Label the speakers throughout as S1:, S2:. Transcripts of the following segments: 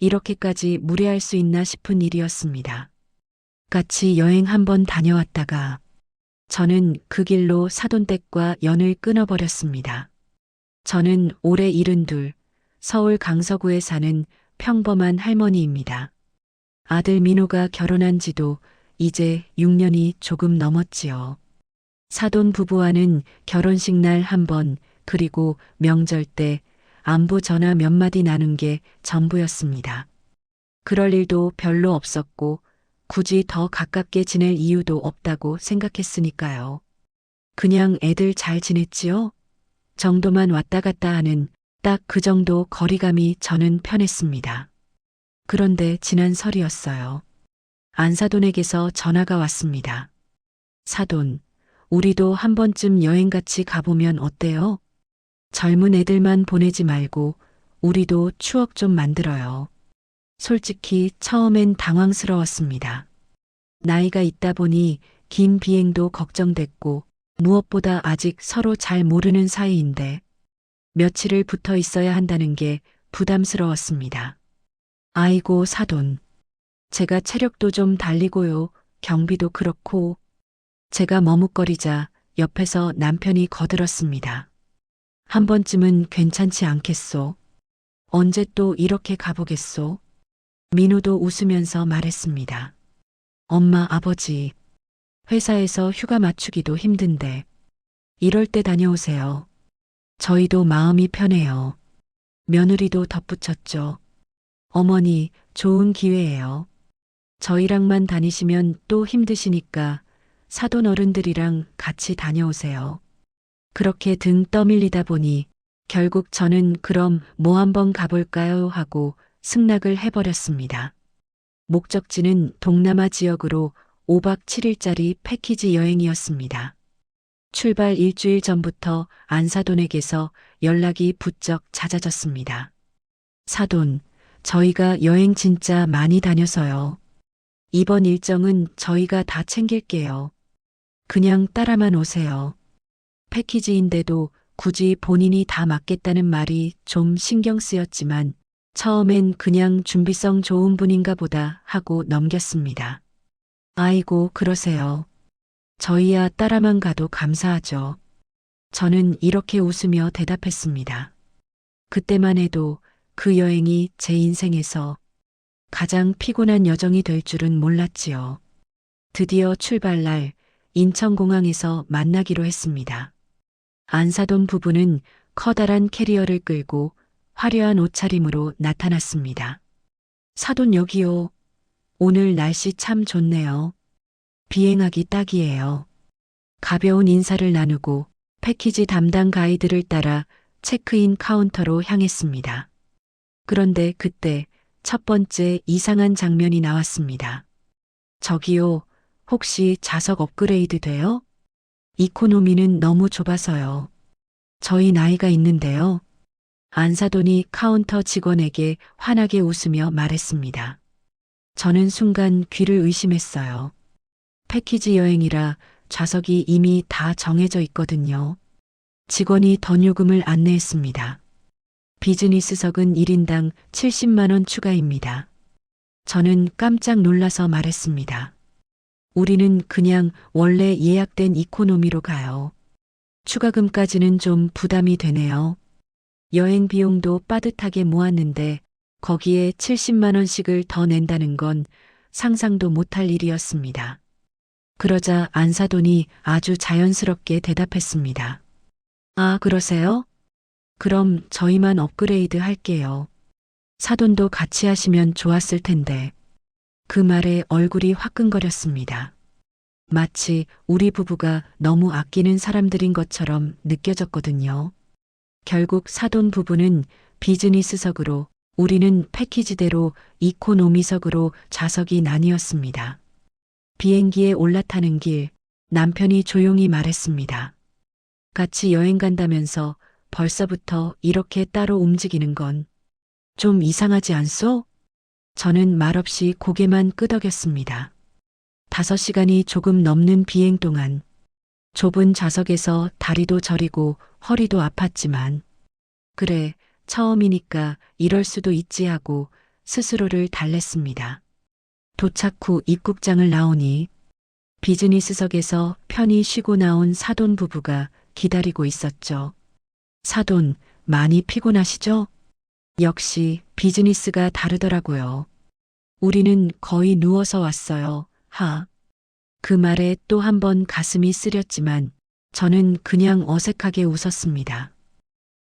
S1: 이렇게까지 무례할 수 있나 싶은 일이었습니다. 같이 여행 한번 다녀왔다가 저는 그 길로 사돈댁과 연을 끊어버렸습니다. 저는 올해 72, 서울 강서구에 사는 평범한 할머니입니다. 아들 민호가 결혼한 지도 이제 6년이 조금 넘었지요. 사돈 부부와는 결혼식 날 한 번, 그리고 명절 때 안부 전화 몇 마디 나눈 게 전부였습니다. 그럴 일도 별로 없었고 굳이 더 가깝게 지낼 이유도 없다고 생각했으니까요. 그냥 애들 잘 지냈지요? 정도만 왔다 갔다 하는 딱 그 정도 거리감이 저는 편했습니다. 그런데 지난 설이었어요. 안사돈에게서 전화가 왔습니다. 사돈, 우리도 한 번쯤 여행 같이 가보면 어때요? 젊은 애들만 보내지 말고 우리도 추억 좀 만들어요. 솔직히 처음엔 당황스러웠습니다. 나이가 있다 보니 긴 비행도 걱정됐고 무엇보다 아직 서로 잘 모르는 사이인데 며칠을 붙어 있어야 한다는 게 부담스러웠습니다. 아이고 사돈, 제가 체력도 좀 달리고요. 경비도 그렇고. 제가 머뭇거리자 옆에서 남편이 거들었습니다. 한 번쯤은 괜찮지 않겠소? 언제 또 이렇게 가보겠소? 민호도 웃으면서 말했습니다. 엄마, 아버지, 회사에서 휴가 맞추기도 힘든데 이럴 때 다녀오세요. 저희도 마음이 편해요. 며느리도 덧붙였죠. 어머니, 좋은 기회예요. 저희랑만 다니시면 또 힘드시니까 사돈 어른들이랑 같이 다녀오세요. 그렇게 등 떠밀리다 보니 결국 저는 그럼 뭐 한번 가볼까요 하고 승낙을 해버렸습니다. 목적지는 동남아 지역으로 5박 7일짜리 패키지 여행이었습니다. 출발 일주일 전부터 안사돈에게서 연락이 부쩍 잦아졌습니다. 사돈, 저희가 여행 진짜 많이 다녀서요. 이번 일정은 저희가 다 챙길게요. 그냥 따라만 오세요. 패키지인데도 굳이 본인이 다 맡겠다는 말이 좀 신경 쓰였지만 처음엔 그냥 준비성 좋은 분인가 보다 하고 넘겼습니다. 아이고, 그러세요. 저희야 따라만 가도 감사하죠. 저는 이렇게 웃으며 대답했습니다. 그때만 해도 그 여행이 제 인생에서 가장 피곤한 여정이 될 줄은 몰랐지요. 드디어 출발날 인천공항에서 만나기로 했습니다. 안사돈 부부는 커다란 캐리어를 끌고 화려한 옷차림으로 나타났습니다. 사돈 여기요. 오늘 날씨 참 좋네요. 비행하기 딱이에요. 가벼운 인사를 나누고 패키지 담당 가이드를 따라 체크인 카운터로 향했습니다. 그런데 그때 첫 번째 이상한 장면이 나왔습니다. 저기요, 혹시 좌석 업그레이드 돼요? 이코노미는 너무 좁아서요. 저희 나이가 있는데요. 안사돈이 카운터 직원에게 환하게 웃으며 말했습니다. 저는 순간 귀를 의심했어요. 패키지 여행이라 좌석이 이미 다 정해져 있거든요. 직원이 더 요금을 안내했습니다. 비즈니스석은 1인당 70만 원 추가입니다. 저는 깜짝 놀라서 말했습니다. 우리는 그냥 원래 예약된 이코노미로 가요. 추가금까지는 좀 부담이 되네요. 여행 비용도 빠듯하게 모았는데 거기에 70만 원씩을 더 낸다는 건 상상도 못할 일이었습니다. 그러자 안사돈이 아주 자연스럽게 대답했습니다. 아, 그러세요? 그럼 저희만 업그레이드 할게요. 사돈도 같이 하시면 좋았을 텐데. 그 말에 얼굴이 화끈거렸습니다. 마치 우리 부부가 너무 아끼는 사람들인 것처럼 느껴졌거든요. 결국 사돈 부부는 비즈니스석으로, 우리는 패키지대로 이코노미석으로 좌석이 나뉘었습니다. 비행기에 올라타는 길, 남편이 조용히 말했습니다. 같이 여행 간다면서 벌써부터 이렇게 따로 움직이는 건 좀 이상하지 않소? 저는 말없이 고개만 끄덕였습니다. 5시간이 조금 넘는 비행 동안 좁은 좌석에서 다리도 저리고 허리도 아팠지만, 그래, 처음이니까 이럴 수도 있지 하고 스스로를 달랬습니다. 도착 후 입국장을 나오니 비즈니스석에서 편히 쉬고 나온 사돈 부부가 기다리고 있었죠. 사돈, 많이 피곤하시죠? 역시 비즈니스가 다르더라고요. 우리는 거의 누워서 왔어요. 그 말에 또 한 번 가슴이 쓰렸지만 저는 그냥 어색하게 웃었습니다.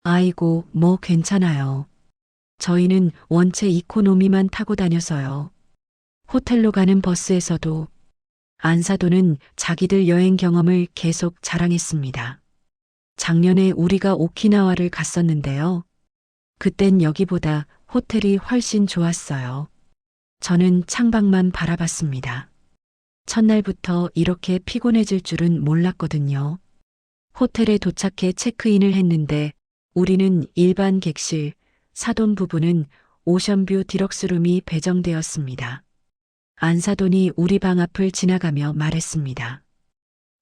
S1: 아이고, 뭐 괜찮아요. 저희는 원체 이코노미만 타고 다녀서요. 호텔로 가는 버스에서도 안사돈은 자기들 여행 경험을 계속 자랑했습니다. 작년에 우리가 오키나와를 갔었는데요. 그땐 여기보다 호텔이 훨씬 좋았어요. 저는 창밖만 바라봤습니다. 첫날부터 이렇게 피곤해질 줄은 몰랐거든요. 호텔에 도착해 체크인을 했는데 우리는 일반 객실, 사돈 부부는 오션뷰 디럭스룸이 배정되었습니다. 안사돈이 우리 방 앞을 지나가며 말했습니다.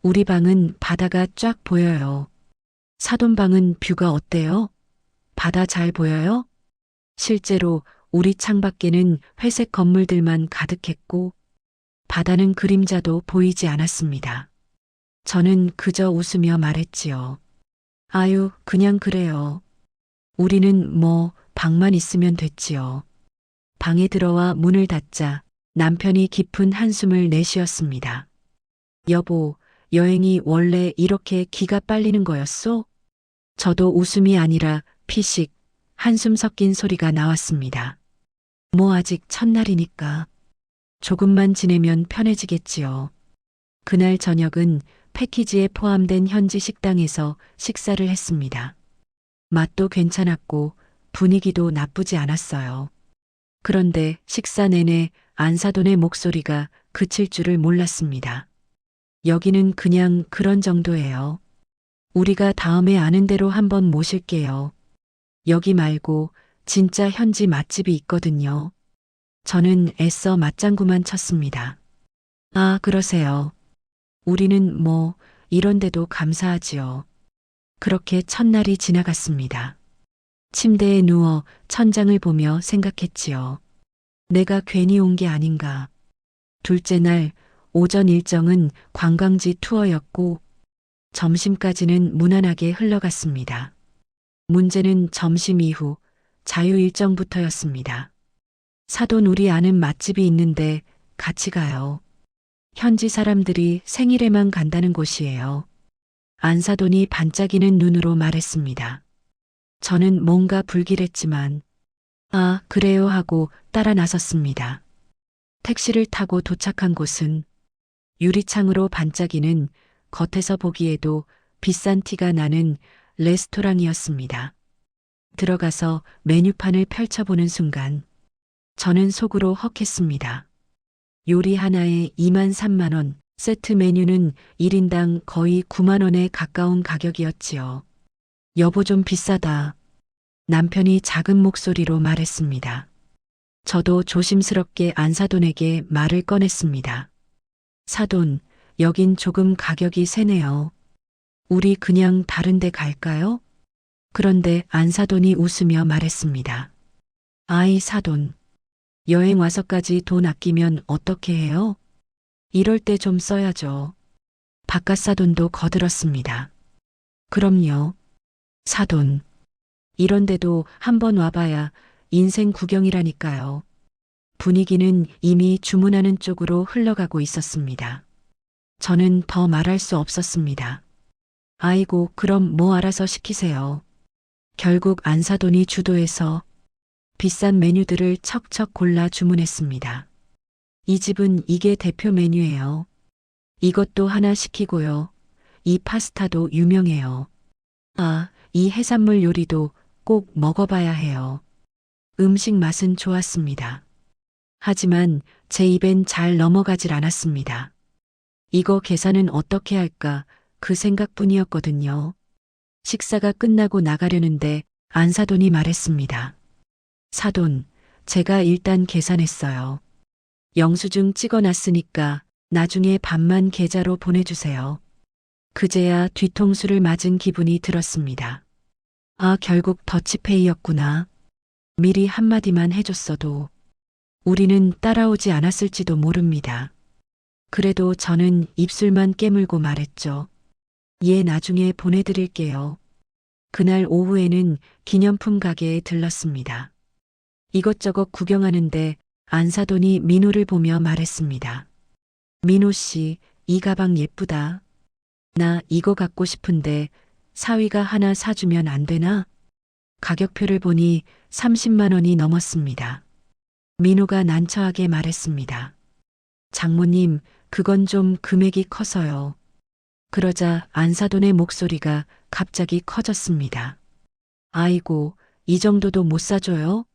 S1: 우리 방은 바다가 쫙 보여요. 사돈 방은 뷰가 어때요? 바다 잘 보여요? 실제로 우리 창밖에는 회색 건물들만 가득했고 바다는 그림자도 보이지 않았습니다. 저는 그저 웃으며 말했지요. 아유, 그냥 그래요. 우리는 뭐 방만 있으면 됐지요. 방에 들어와 문을 닫자 남편이 깊은 한숨을 내쉬었습니다. 여보, 여행이 원래 이렇게 기가 빨리는 거였소? 저도 웃음이 아니라 피식, 한숨 섞인 소리가 나왔습니다. 뭐 아직 첫날이니까. 조금만 지내면 편해지겠지요. 그날 저녁은 패키지에 포함된 현지 식당에서 식사를 했습니다. 맛도 괜찮았고 분위기도 나쁘지 않았어요. 그런데 식사 내내 안사돈의 목소리가 그칠 줄을 몰랐습니다. 여기는 그냥 그런 정도예요. 우리가 다음에 아는 대로 한번 모실게요. 여기 말고 진짜 현지 맛집이 있거든요. 저는 애써 맞장구만 쳤습니다. 아, 그러세요. 우리는 뭐 이런 데도 감사하지요. 그렇게 첫날이 지나갔습니다. 침대에 누워 천장을 보며 생각했지요. 내가 괜히 온 게 아닌가. 둘째 날 오전 일정은 관광지 투어였고 점심까지는 무난하게 흘러갔습니다. 문제는 점심 이후 자유 일정부터였습니다. 사돈 우리 아는 맛집이 있는데 같이 가요. 현지 사람들이 생일에만 간다는 곳이에요. 안사돈이 반짝이는 눈으로 말했습니다. 저는 뭔가 불길했지만 아, 그래요 하고 따라 나섰습니다. 택시를 타고 도착한 곳은 유리창으로 반짝이는 겉에서 보기에도 비싼 티가 나는 레스토랑이었습니다. 들어가서 메뉴판을 펼쳐보는 순간 저는 속으로 헉했습니다. 요리 하나에 2만 3만 원, 세트 메뉴는 1인당 거의 9만 원에 가까운 가격이었지요. 여보 좀 비싸다. 남편이 작은 목소리로 말했습니다. 저도 조심스럽게 안사돈에게 말을 꺼냈습니다. 사돈, 여긴 조금 가격이 세네요. 우리 그냥 다른 데 갈까요? 그런데 안사돈이 웃으며 말했습니다. 아이 사돈, 여행 와서까지 돈 아끼면 어떻게 해요? 이럴 때 좀 써야죠. 바깥 사돈도 거들었습니다. 그럼요. 사돈. 이런데도 한번 와봐야 인생 구경이라니까요. 분위기는 이미 주문하는 쪽으로 흘러가고 있었습니다. 저는 더 말할 수 없었습니다. 아이고, 그럼 뭐 알아서 시키세요. 결국 안사돈이 주도해서 비싼 메뉴들을 척척 골라 주문했습니다. 이 집은 이게 대표 메뉴예요. 이것도 하나 시키고요. 이 파스타도 유명해요. 아, 이 해산물 요리도 꼭 먹어봐야 해요. 음식 맛은 좋았습니다. 하지만 제 입엔 잘 넘어가질 않았습니다. 이거 계산은 어떻게 할까 그 생각뿐이었거든요. 식사가 끝나고 나가려는데 안사돈이 말했습니다. 사돈, 제가 일단 계산했어요. 영수증 찍어놨으니까 나중에 반만 계좌로 보내주세요. 그제야 뒤통수를 맞은 기분이 들었습니다. 아, 결국 더치페이였구나. 미리 한마디만 해줬어도 우리는 따라오지 않았을지도 모릅니다. 그래도 저는 입술만 깨물고 말했죠. 예, 나중에 보내드릴게요. 그날 오후에는 기념품 가게에 들렀습니다. 이것저것 구경하는데 안사돈이 민호를 보며 말했습니다. 민호 씨, 이 가방 예쁘다. 나 이거 갖고 싶은데 사위가 하나 사주면 안 되나? 가격표를 보니 30만 원이 넘었습니다. 민호가 난처하게 말했습니다. 장모님, 그건 좀 금액이 커서요. 그러자 안사돈의 목소리가 갑자기 커졌습니다. 아이고, 이 정도도 못 사줘요?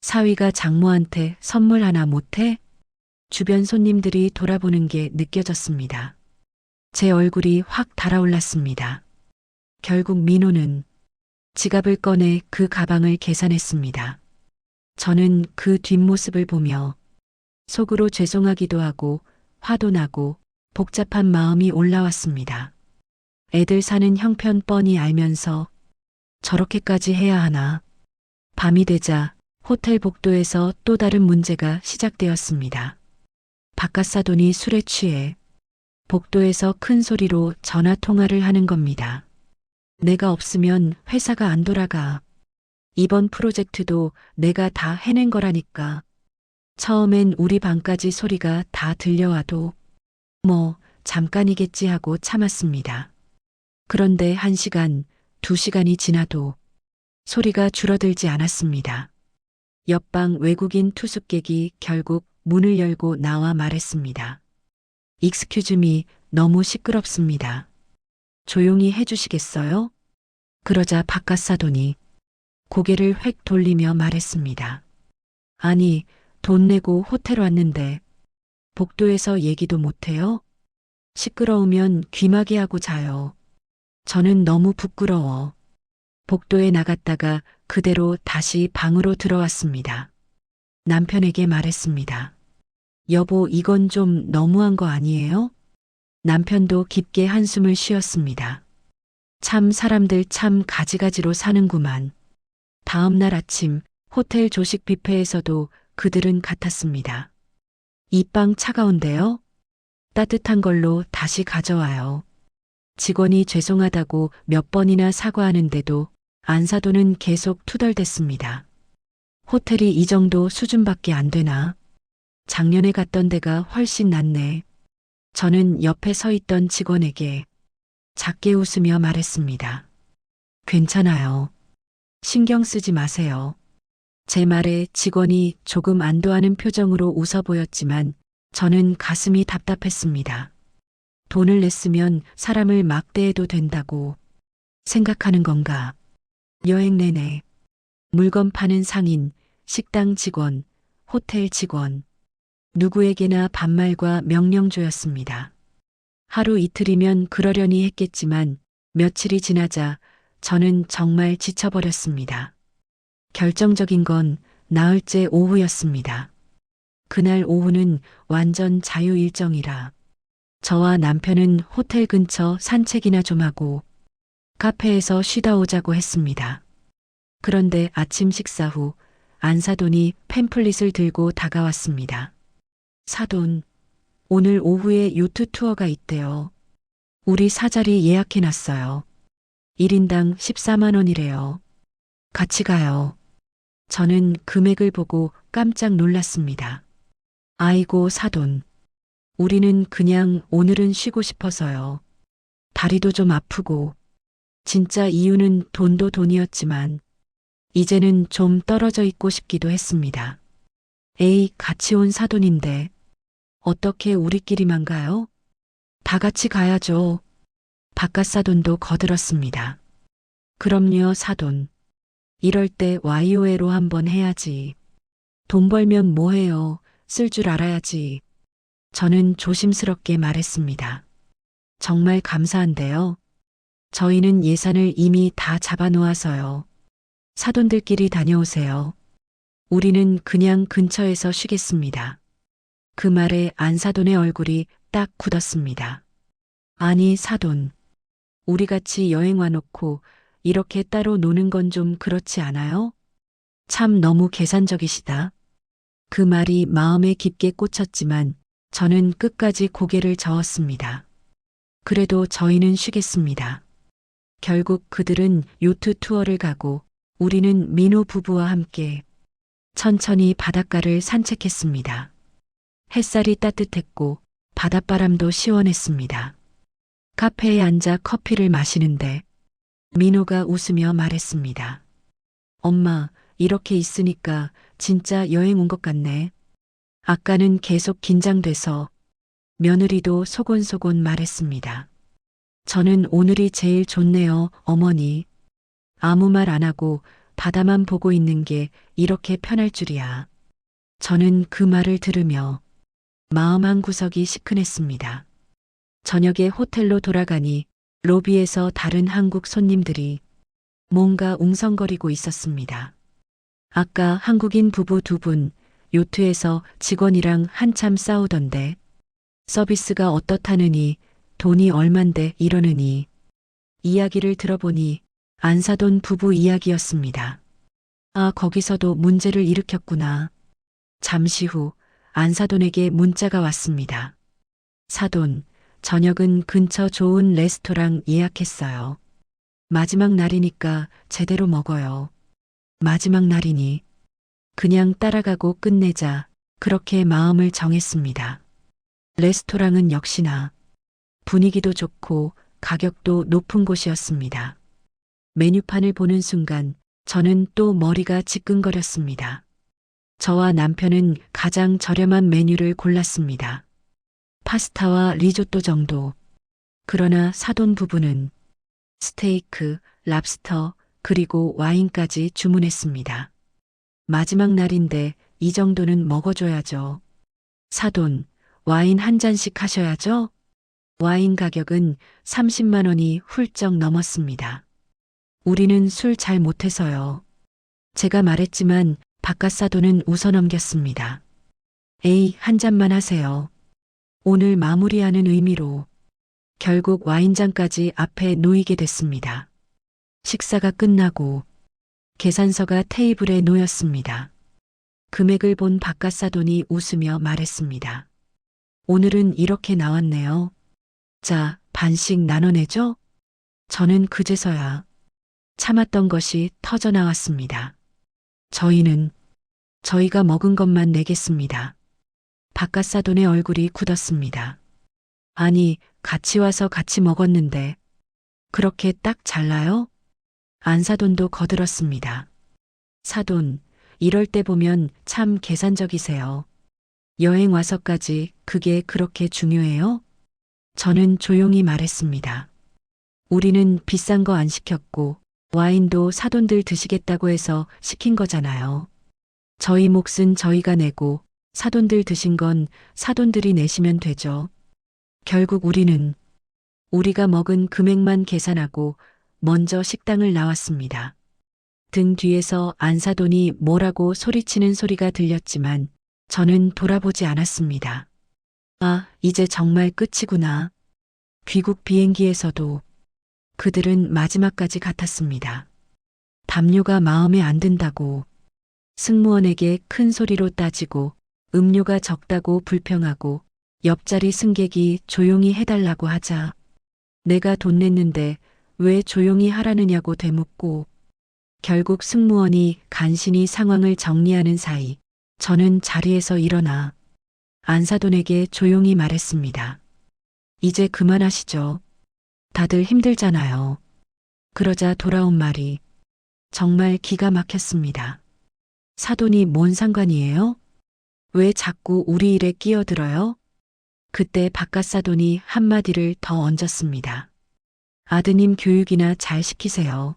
S1: 사위가 장모한테 선물 하나 못해? 주변 손님들이 돌아보는 게 느껴졌습니다. 제 얼굴이 확 달아올랐습니다. 결국 민호는 지갑을 꺼내 그 가방을 계산했습니다. 저는 그 뒷모습을 보며 속으로 죄송하기도 하고 화도 나고 복잡한 마음이 올라왔습니다. 애들 사는 형편 뻔히 알면서 저렇게까지 해야 하나. 밤이 되자 호텔 복도에서 또 다른 문제가 시작되었습니다. 바깥사돈이 술에 취해 복도에서 큰 소리로 전화 통화를 하는 겁니다. 내가 없으면 회사가 안 돌아가. 이번 프로젝트도 내가 다 해낸 거라니까. 처음엔 우리 방까지 소리가 다 들려와도 뭐 잠깐이겠지 하고 참았습니다. 그런데 1시간, 2시간이 지나도 소리가 줄어들지 않았습니다. 옆방 외국인 투숙객이 결국 문을 열고 나와 말했습니다. 익스큐즈 미, 너무 시끄럽습니다. 조용히 해주시겠어요? 그러자 바깥사돈이 고개를 획 돌리며 말했습니다. 아니, 돈 내고 호텔 왔는데 복도에서 얘기도 못해요? 시끄러우면 귀마개 하고 자요. 저는 너무 부끄러워. 복도에 나갔다가 그대로 다시 방으로 들어왔습니다. 남편에게 말했습니다. 여보, 이건 좀 너무한 거 아니에요? 남편도 깊게 한숨을 쉬었습니다. 참 사람들 참 가지가지로 사는구만. 다음 날 아침 호텔 조식 뷔페에서도 그들은 같았습니다. 이 빵 차가운데요? 따뜻한 걸로 다시 가져와요. 직원이 죄송하다고 몇 번이나 사과하는데도 안사돈은 계속 투덜댔습니다. 호텔이 이 정도 수준밖에 안 되나? 작년에 갔던 데가 훨씬 낫네. 저는 옆에 서 있던 직원에게 작게 웃으며 말했습니다. 괜찮아요. 신경 쓰지 마세요. 제 말에 직원이 조금 안도하는 표정으로 웃어 보였지만 저는 가슴이 답답했습니다. 돈을 냈으면 사람을 막대해도 된다고 생각하는 건가? 여행 내내 물건 파는 상인, 식당 직원, 호텔 직원, 누구에게나 반말과 명령조였습니다. 하루 이틀이면 그러려니 했겠지만 며칠이 지나자 저는 정말 지쳐버렸습니다. 결정적인 건 나흘째 오후였습니다. 그날 오후는 완전 자유 일정이라 저와 남편은 호텔 근처 산책이나 좀 하고 카페에서 쉬다 오자고 했습니다. 그런데 아침 식사 후 안사돈이 팸플릿을 들고 다가왔습니다. 사돈, 오늘 오후에 요트 투어가 있대요. 우리 사자리 예약해놨어요. 1인당 14만 원이래요. 같이 가요. 저는 금액을 보고 깜짝 놀랐습니다. 아이고 사돈. 우리는 그냥 오늘은 쉬고 싶어서요. 다리도 좀 아프고. 진짜 이유는 돈도 돈이었지만 이제는 좀 떨어져 있고 싶기도 했습니다. 에이, 같이 온 사돈인데 어떻게 우리끼리만 가요? 다 같이 가야죠. 바깥 사돈도 거들었습니다. 그럼요, 사돈. 이럴 때 YOL로 한번 해야지. 돈 벌면 뭐해요. 쓸 줄 알아야지. 저는 조심스럽게 말했습니다. 정말 감사한데요. 저희는 예산을 이미 다 잡아놓아서요. 사돈들끼리 다녀오세요. 우리는 그냥 근처에서 쉬겠습니다. 그 말에 안사돈의 얼굴이 딱 굳었습니다. 아니, 사돈. 우리 같이 여행 와놓고 이렇게 따로 노는 건 좀 그렇지 않아요? 참 너무 계산적이시다. 그 말이 마음에 깊게 꽂혔지만 저는 끝까지 고개를 저었습니다. 그래도 저희는 쉬겠습니다. 결국 그들은 요트 투어를 가고 우리는 민호 부부와 함께 천천히 바닷가를 산책했습니다. 햇살이 따뜻했고 바닷바람도 시원했습니다. 카페에 앉아 커피를 마시는데 민호가 웃으며 말했습니다. 엄마, 이렇게 있으니까 진짜 여행 온 것 같네. 아까는 계속 긴장돼서 며느리도 소곤소곤 말했습니다. 저는 오늘이 제일 좋네요, 어머니. 아무 말 안 하고 바다만 보고 있는 게 이렇게 편할 줄이야. 저는 그 말을 들으며 마음 한구석이 시큰했습니다. 저녁에 호텔로 돌아가니 로비에서 다른 한국 손님들이 뭔가 웅성거리고 있었습니다. 아까 한국인 부부 두 분 요트에서 직원이랑 한참 싸우던데 서비스가 어떻다느니 돈이 얼만데 이러느니 이야기를 들어보니 안사돈 부부 이야기였습니다. 아, 거기서도 문제를 일으켰구나. 잠시 후 안사돈에게 문자가 왔습니다. 사돈, 저녁은 근처 좋은 레스토랑 예약했어요. 마지막 날이니까 제대로 먹어요. 마지막 날이니 그냥 따라가고 끝내자 그렇게 마음을 정했습니다. 레스토랑은 역시나 분위기도 좋고 가격도 높은 곳이었습니다. 메뉴판을 보는 순간 저는 또 머리가 지끈거렸습니다. 저와 남편은 가장 저렴한 메뉴를 골랐습니다. 파스타와 리조또 정도. 그러나 사돈 부부는 스테이크, 랍스터, 그리고 와인까지 주문했습니다. 마지막 날인데 이 정도는 먹어줘야죠. 사돈, 와인 한 잔씩 하셔야죠. 와인 가격은 30만 원이 훌쩍 넘었습니다. 우리는 술 잘 못해서요. 제가 말했지만 바깥사돈은 웃어넘겼습니다. 에이, 한 잔만 하세요. 오늘 마무리하는 의미로 결국 와인잔까지 앞에 놓이게 됐습니다. 식사가 끝나고 계산서가 테이블에 놓였습니다. 금액을 본 바깥사돈이 웃으며 말했습니다. 오늘은 이렇게 나왔네요. 자, 반씩 나눠내죠? 저는 그제서야 참았던 것이 터져 나왔습니다. 저희가 먹은 것만 내겠습니다. 바깥사돈의 얼굴이 굳었습니다. 아니, 같이 와서 같이 먹었는데 그렇게 딱 잘라요? 안사돈도 거들었습니다. 사돈, 이럴 때 보면 참 계산적이세요. 여행 와서까지 그게 그렇게 중요해요? 저는 조용히 말했습니다. 우리는 비싼 거 안 시켰고 와인도 사돈들 드시겠다고 해서 시킨 거잖아요. 저희 몫은 저희가 내고 사돈들 드신 건 사돈들이 내시면 되죠. 결국 우리가 먹은 금액만 계산하고 먼저 식당을 나왔습니다. 등 뒤에서 안사돈이 뭐라고 소리치는 소리가 들렸지만 저는 돌아보지 않았습니다. 아, 이제 정말 끝이구나. 귀국 비행기에서도 그들은 마지막까지 같았습니다. 담요가 마음에 안 든다고 승무원에게 큰 소리로 따지고 음료가 적다고 불평하고 옆자리 승객이 조용히 해달라고 하자 내가 돈 냈는데 왜 조용히 하라느냐고 되묻고 결국 승무원이 간신히 상황을 정리하는 사이 저는 자리에서 일어나 안사돈에게 조용히 말했습니다. 이제 그만하시죠. 다들 힘들잖아요. 그러자 돌아온 말이 정말 기가 막혔습니다. 사돈이 뭔 상관이에요? 왜 자꾸 우리 일에 끼어들어요? 그때 바깥사돈이 한마디를 더 얹었습니다. 아드님 교육이나 잘 시키세요.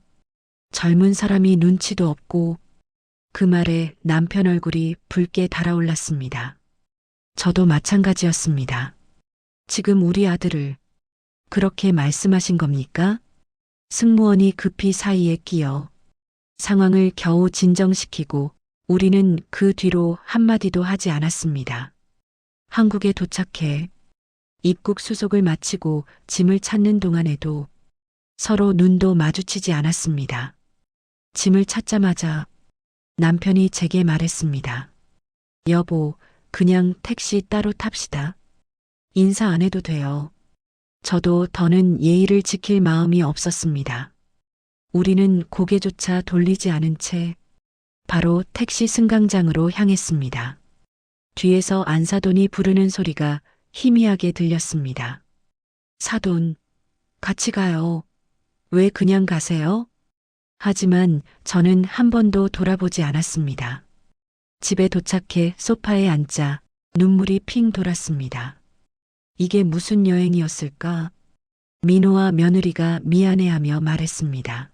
S1: 젊은 사람이 눈치도 없고. 그 말에 남편 얼굴이 붉게 달아올랐습니다. 저도 마찬가지였습니다. 지금 우리 아들을 그렇게 말씀하신 겁니까? 승무원이 급히 사이에 끼어 상황을 겨우 진정시키고 우리는 그 뒤로 한마디도 하지 않았습니다. 한국에 도착해 입국 수속을 마치고 짐을 찾는 동안에도 서로 눈도 마주치지 않았습니다. 짐을 찾자마자 남편이 제게 말했습니다. 여보, 그냥 택시 따로 탑시다. 인사 안 해도 돼요. 저도 더는 예의를 지킬 마음이 없었습니다. 우리는 고개조차 돌리지 않은 채 바로 택시 승강장으로 향했습니다. 뒤에서 안사돈이 부르는 소리가 희미하게 들렸습니다. 사돈, 같이 가요. 왜 그냥 가세요? 하지만 저는 한 번도 돌아보지 않았습니다. 집에 도착해 소파에 앉자 눈물이 핑 돌았습니다. 이게 무슨 여행이었을까? 민호와 며느리가 미안해하며 말했습니다.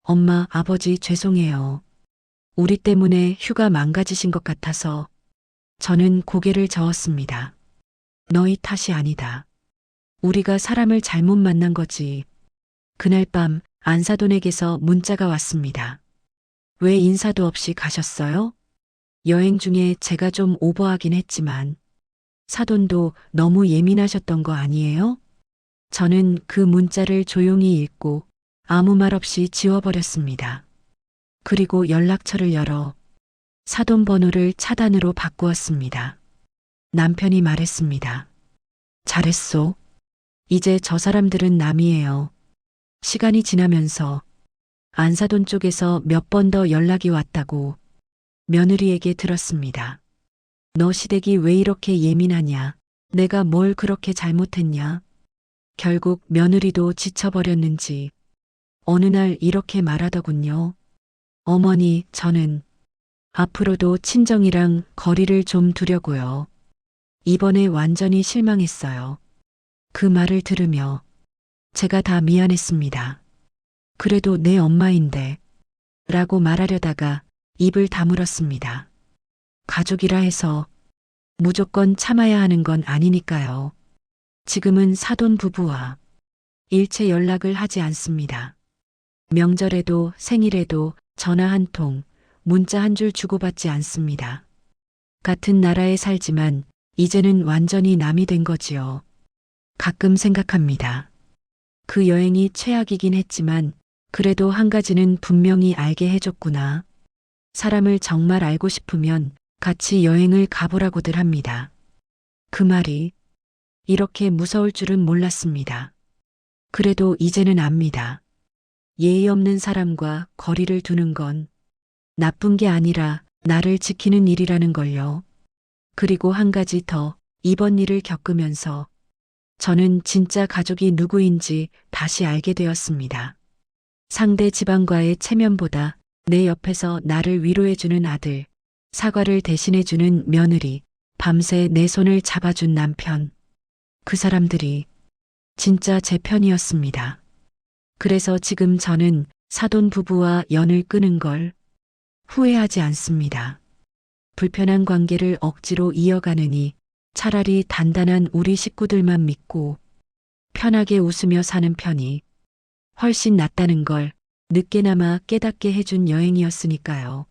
S1: 엄마, 아버지 죄송해요. 우리 때문에 휴가 망가지신 것 같아서 저는 고개를 저었습니다. 너희 탓이 아니다. 우리가 사람을 잘못 만난 거지. 그날 밤 안사돈에게서 문자가 왔습니다. 왜 인사도 없이 가셨어요? 여행 중에 제가 좀 오버하긴 했지만 사돈도 너무 예민하셨던 거 아니에요? 저는 그 문자를 조용히 읽고 아무 말 없이 지워버렸습니다. 그리고 연락처를 열어 사돈 번호를 차단으로 바꾸었습니다. 남편이 말했습니다. 잘했소. 이제 저 사람들은 남이에요. 시간이 지나면서 안사돈 쪽에서 몇 번 더 연락이 왔다고 며느리에게 들었습니다. 너 시댁이 왜 이렇게 예민하냐? 내가 뭘 그렇게 잘못했냐? 결국 며느리도 지쳐버렸는지 어느 날 이렇게 말하더군요. 어머니, 저는 앞으로도 친정이랑 거리를 좀 두려고요. 이번에 완전히 실망했어요. 그 말을 들으며 제가 다 미안했습니다. 그래도 내 엄마인데 라고 말하려다가 입을 다물었습니다. 가족이라 해서 무조건 참아야 하는 건 아니니까요. 지금은 사돈 부부와 일체 연락을 하지 않습니다. 명절에도 생일에도 전화 한 통, 문자 한 줄 주고받지 않습니다. 같은 나라에 살지만 이제는 완전히 남이 된 거지요. 가끔 생각합니다. 그 여행이 최악이긴 했지만 그래도 한 가지는 분명히 알게 해줬구나. 사람을 정말 알고 싶으면 같이 여행을 가보라고들 합니다. 그 말이 이렇게 무서울 줄은 몰랐습니다. 그래도 이제는 압니다. 예의 없는 사람과 거리를 두는 건 나쁜 게 아니라 나를 지키는 일이라는 걸요. 그리고 한 가지 더, 이번 일을 겪으면서 저는 진짜 가족이 누구인지 다시 알게 되었습니다. 상대 집안과의 체면보다 내 옆에서 나를 위로해주는 아들, 사과를 대신해주는 며느리, 밤새 내 손을 잡아준 남편. 그 사람들이 진짜 제 편이었습니다. 그래서 지금 저는 사돈 부부와 연을 끊은 걸 후회하지 않습니다. 불편한 관계를 억지로 이어가느니 차라리 단단한 우리 식구들만 믿고 편하게 웃으며 사는 편이 훨씬 낫다는 걸 늦게나마 깨닫게 해준 여행이었으니까요.